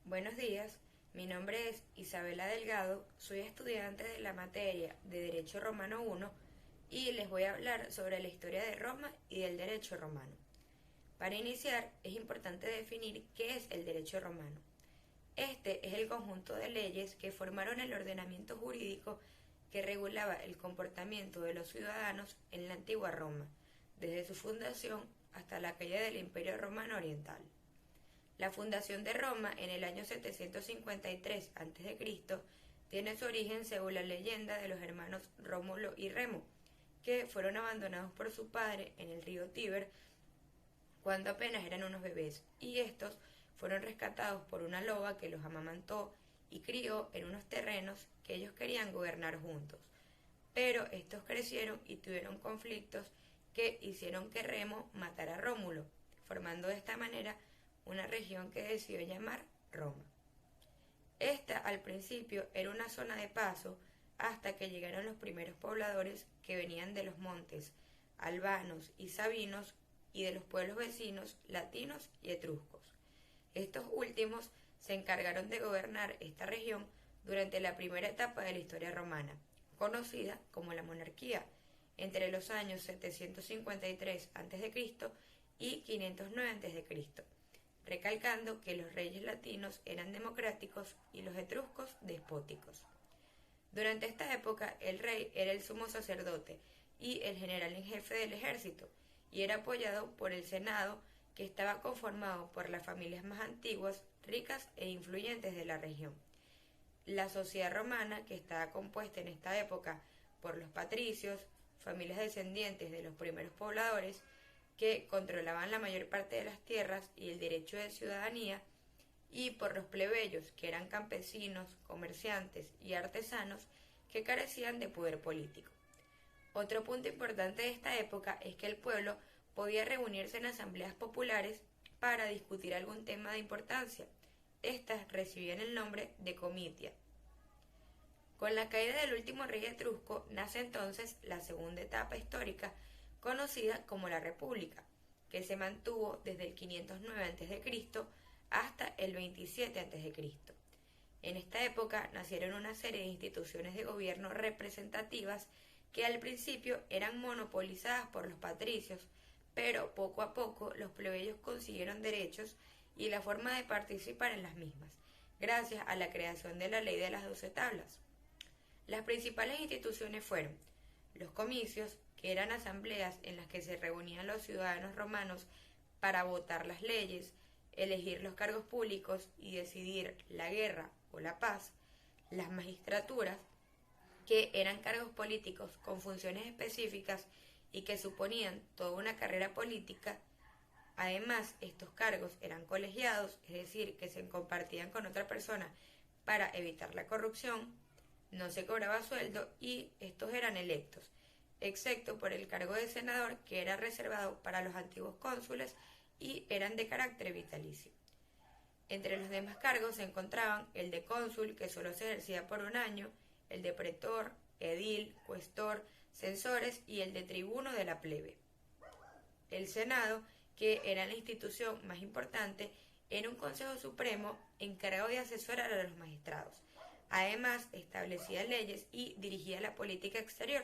Buenos días, mi nombre es Isabela Delgado, soy estudiante de la materia de Derecho Romano 1 y les voy a hablar sobre la historia de Roma y del derecho romano. Para iniciar, es importante definir qué es el derecho romano. Este es el conjunto de leyes que formaron el ordenamiento jurídico que regulaba el comportamiento de los ciudadanos en la antigua Roma, desde su fundación hasta la caída del Imperio Romano Oriental. La fundación de Roma en el año 753 a.C. tiene su origen según la leyenda de los hermanos Rómulo y Remo, que fueron abandonados por su padre en el río Tíber cuando apenas eran unos bebés, y estos fueron rescatados por una loba que los amamantó y crió en unos terrenos que ellos querían gobernar juntos. Pero estos crecieron y tuvieron conflictos que hicieron que Remo matara a Rómulo, formando de esta manera una región que decidió llamar Roma. Esta al principio era una zona de paso hasta que llegaron los primeros pobladores que venían de los montes albanos y sabinos y de los pueblos vecinos latinos y etruscos. Estos últimos se encargaron de gobernar esta región durante la primera etapa de la historia romana, conocida como la monarquía, entre los años 753 a.C. y 509 a.C., recalcando que los reyes latinos eran democráticos y los etruscos despóticos. Durante esta época el rey era el sumo sacerdote y el general en jefe del ejército, y era apoyado por el Senado, que estaba conformado por las familias más antiguas, ricas e influyentes de la región. La sociedad romana, que estaba compuesta en esta época por los patricios, familias descendientes de los primeros pobladores, que controlaban la mayor parte de las tierras y el derecho de ciudadanía, y por los plebeyos, que eran campesinos, comerciantes y artesanos que carecían de poder político. Otro punto importante de esta época es que el pueblo podía reunirse en asambleas populares para discutir algún tema de importancia. Estas recibían el nombre de comitia. Con la caída del último rey etrusco nace entonces la segunda etapa histórica, conocida como la República, que se mantuvo desde el 509 a.C. hasta el 27 a.C. En esta época nacieron una serie de instituciones de gobierno representativas que al principio eran monopolizadas por los patricios, pero poco a poco los plebeyos consiguieron derechos y la forma de participar en las mismas, gracias a la creación de la Ley de las 12 Tablas. Las principales instituciones fueron los comicios, que eran asambleas en las que se reunían los ciudadanos romanos para votar las leyes, elegir los cargos públicos y decidir la guerra o la paz; las magistraturas, que eran cargos políticos con funciones específicas y que suponían toda una carrera política. Además, estos cargos eran colegiados, es decir, que se compartían con otra persona para evitar la corrupción, no se cobraba sueldo y estos eran electos, excepto por el cargo de senador, que era reservado para los antiguos cónsules y eran de carácter vitalicio. Entre los demás cargos se encontraban el de cónsul, que solo se ejercía por un año, el de pretor, edil, cuestor, censores y el de tribuno de la plebe. El Senado, que era la institución más importante, era un consejo supremo encargado de asesorar a los magistrados. Además, establecía leyes y dirigía la política exterior.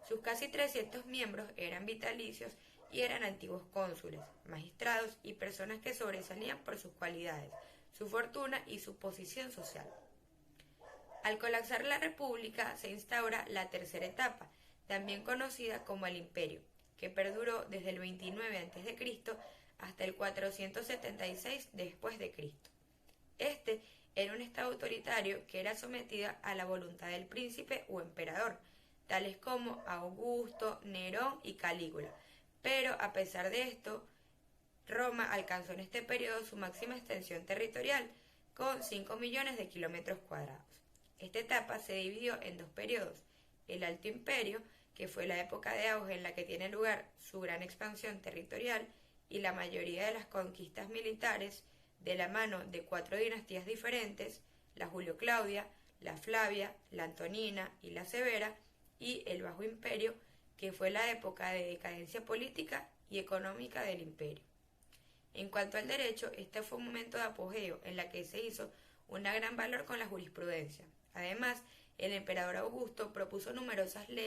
Sus casi 300 miembros eran vitalicios y eran antiguos cónsules, magistrados y personas que sobresalían por sus cualidades, su fortuna y su posición social. Al colapsar la República se instaura la tercera etapa, también conocida como el Imperio, que perduró desde el 29 a.C. hasta el 476 después de Cristo. Este era un estado autoritario que era sometido a la voluntad del príncipe o emperador, tales como Augusto, Nerón y Calígula. Pero a pesar de esto, Roma alcanzó en este periodo su máxima extensión territorial, con 5 millones de kilómetros cuadrados. Esta etapa se dividió en dos periodos: el Alto Imperio, que fue la época de auge en la que tiene lugar su gran expansión territorial y la mayoría de las conquistas militares, de la mano de 4 dinastías diferentes: la Julio-Claudia, la Flavia, la Antonina y la Severa; y el Bajo Imperio, que fue la época de decadencia política y económica del imperio. En cuanto al derecho, este fue un momento de apogeo en la que se hizo una gran valor con la jurisprudencia. Además, el emperador Augusto propuso numerosas leyes